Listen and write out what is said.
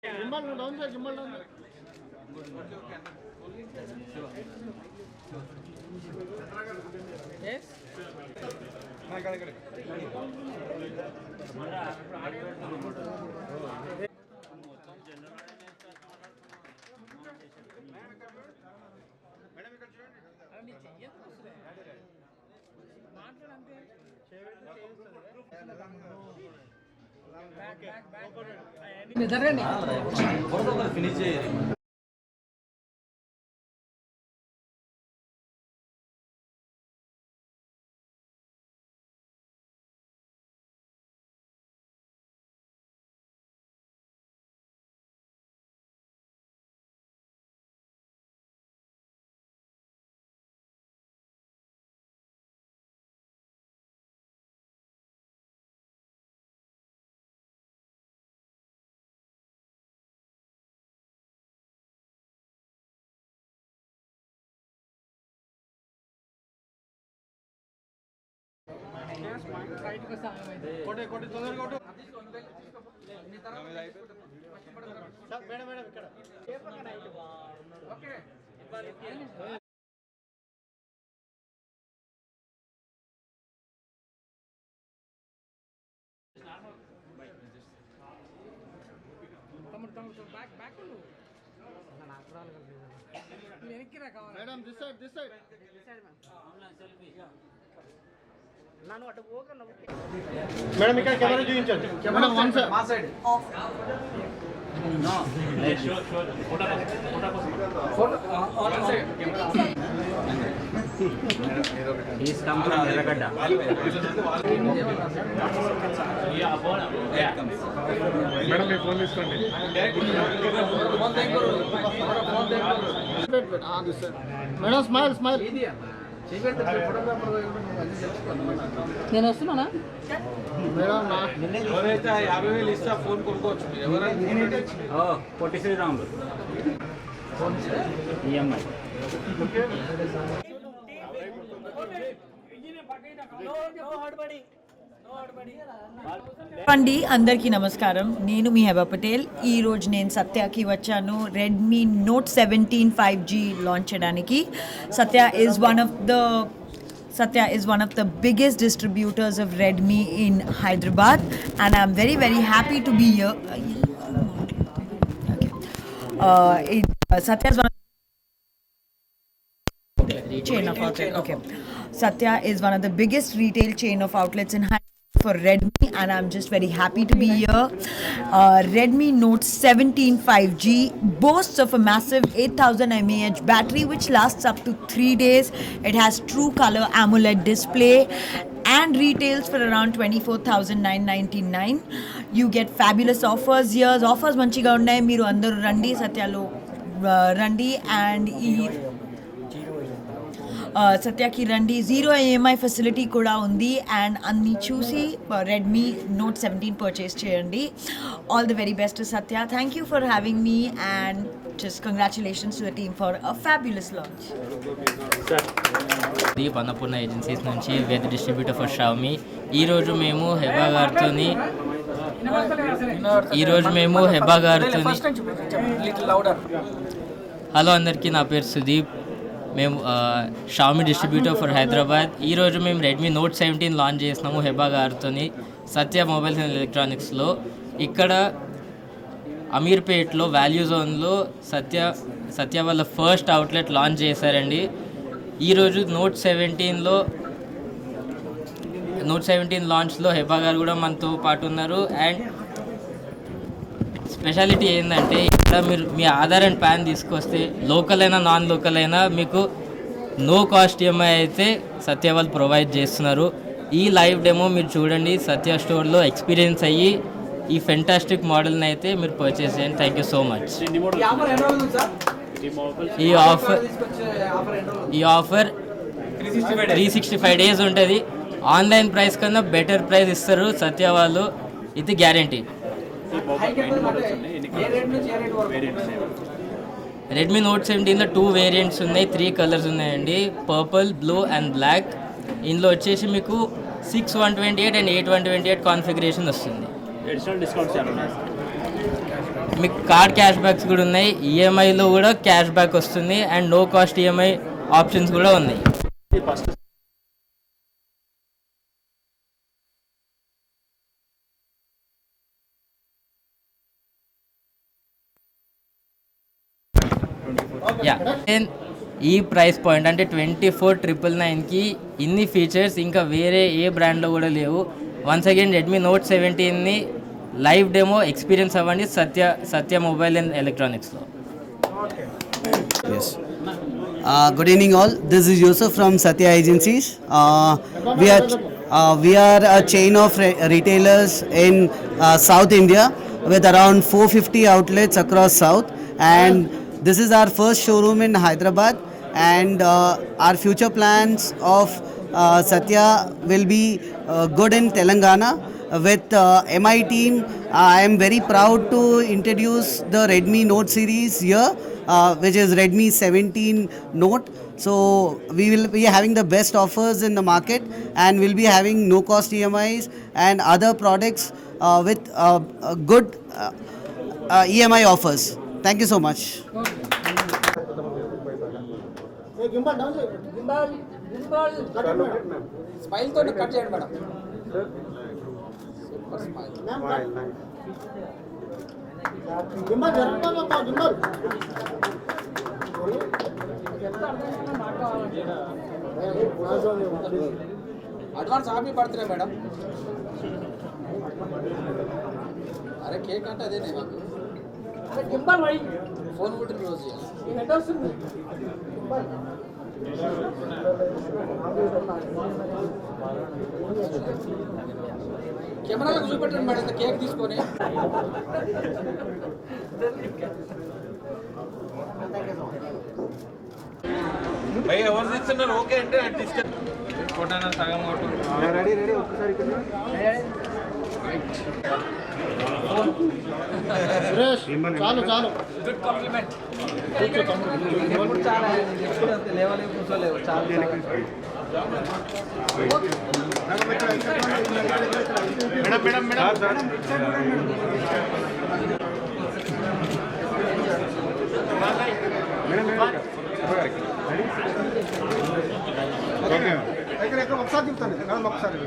Gimbal down there, gimbal down there. Yes. Finish చేయాలి. कोटे तొందరగా కొట్టు మేడం మేడం ఇక్కడ ఓకే తమ్ముడు బ్యాక్ బ్యాక్ వెనక్కి రా కావాలి మేడం దిస్ సైడ్ ನಾನು ಅಟ ಹೋಗಲ್ಲ ಮೇಡಂ ఇక్కడ కెమెరా చూపించండి కెమెరా వన్ సైడ్ మా side off no show photo on side camera is come to Erragadda madam మీ ఫోన్ తీసుకోండి ఫోన్ దగ్గర ఆ దిస్ మేడం స్మైల్ ఇది నేను వస్తున్నానా ఎవరైతే 50,000 ఇస్తా ఫోన్ కొనుక్కోవచ్చు పొట్టి శ్రీరాములు ఈఎంఐ అండి అందరికీ నమస్కారం. నేను మీ హెబా పటేల్. ఈరోజు నేను సత్యాకి వచ్చాను రెడ్మీ నోట్ 17 5G లాంచ్ చేయడానికి. Satya is one of the biggest distributors of Redmi in Hyderabad and I'm very happy to be here. Satya is one of chain of outlets. Okay. Satya is one of the biggest retail chain of outlets in Hyderabad for Redmi and I'm just very happy to be here. Redmi Note 17 5G boasts of a massive 8000 mAh battery which lasts up to 3 days. It has true color AMOLED display and retails for around 24,999. You get fabulous offers here. Offers manchiga unnayi. Meeru andaru randi Satyalo randi and సత్యాకి రండి. 0 EMI facility కూడా ఉంది and అన్ని చూసి Redmi note 17 purchase చేయండి. All the very best to Satya. Thank you for having me and just congratulations to the team for a fabulous launch. Deep Annapurna agencies నుంచి వేద distributor for షావమీ. ఈరోజు మేము హెబా గారితో హలో అందరికీ, నా పేరు సుదీప్. మేము షావమీ డిస్ట్రిబ్యూటర్ ఫర్ హైదరాబాద్. ఈరోజు మేము రెడ్మీ నోట్ 17 లాంచ్ చేసినాము హెబా గారితో సత్య మొబైల్స్ అండ్ ఎలక్ట్రానిక్స్లో. ఇక్కడ అమీర్పేట్లో వాల్యూ జోన్లో సత్య వాళ్ళ ఫస్ట్ అవుట్లెట్ లాంచ్ చేశారండి. ఈరోజు నోట్ 17 లాంచ్లో హెబా గారు కూడా మనతో పాటు ఉన్నారు. అండ్ స్పెషాలిటీ ఏంటంటే ఇక్కడ మీరు మీ ఆధార్ అండ్ పాన్ తీసుకొస్తే లోకల్ అయినా నాన్ లోకల్ అయినా మీకు నో కాస్ట్ ఈఎంఐ అయితే సత్య వాళ్ళు ప్రొవైడ్ చేస్తున్నారు. ఈ లైవ్ డెమో మీరు చూడండి, సత్య స్టోర్లో ఎక్స్పీరియన్స్ అయ్యి ఈ ఫెంటాస్టిక్ మోడల్ని అయితే మీరు పర్చేస్ చేయండి. Thank you so much. ఈ ఆఫర్ 365 డేస్ ఉంటుంది. ఆన్లైన్ ప్రైస్ కన్నా బెటర్ ప్రైస్ ఇస్తారు సత్య వాళ్ళు, ఇది గ్యారంటీ. రెడ్మీ నోట్ 17లో 2 వేరియంట్స్ ఉన్నాయి, 3 కలర్స్ ఉన్నాయండి, పర్పుల్, బ్లూ అండ్ బ్లాక్. ఇందులో వచ్చేసి మీకు 6/128 అండ్ 8/128 కాన్ఫిగరేషన్ వస్తుంది. మీకు కార్డ్ క్యాష్ బ్యాక్స్ కూడా ఉన్నాయి, ఈఎంఐలో కూడా క్యాష్ బ్యాక్ వస్తుంది and no cost EMI options కూడా ఉన్నాయి. యా, ఈ ప్రైస్ పాయింట్ అంటే 24,999కి ఇన్ని ఫీచర్స్ ఇంకా వేరే ఏ బ్రాండ్లో కూడా లేవు. వన్స్ అగైన్ రెడ్మీ నోట్ 17ని లైవ్ డెమో ఎక్స్పీరియన్స్ అవ్వండి సత్య మొబైల్ అండ్ ఎలక్ట్రానిక్స్లో. Yes. Good evening all. This is Yusuf from Satya Agencies. We are a chain of retailers in South India with around 450 outlets across South, and this is our first showroom in Hyderabad, and our future plans of Satya will be good in Telangana. With MI team, I am very proud to introduce the Redmi Note series here, which is Redmi 17 Note. So we will be having the best offers in the market, and we'll be having no cost EMIs and other products with good EMI offers. Thank you so much. Smile తో cut చేయండి madam. Advance happy birthday madam. అరే cake అంటే అదే phone పుట్టిన రోజు కెమెరాలకు చూపెట్టండి madam cake తీసుకొని. ఎవరు తీస్తున్నారు? ఓకే అంటే సగం రెడీ ఒక్కసారి చాలు చాలు. Good complement. చాలా లేవలేవు, కూర్చోలేవు. చాలా మేడం ఒకసారి చెప్తాను ఒకసారి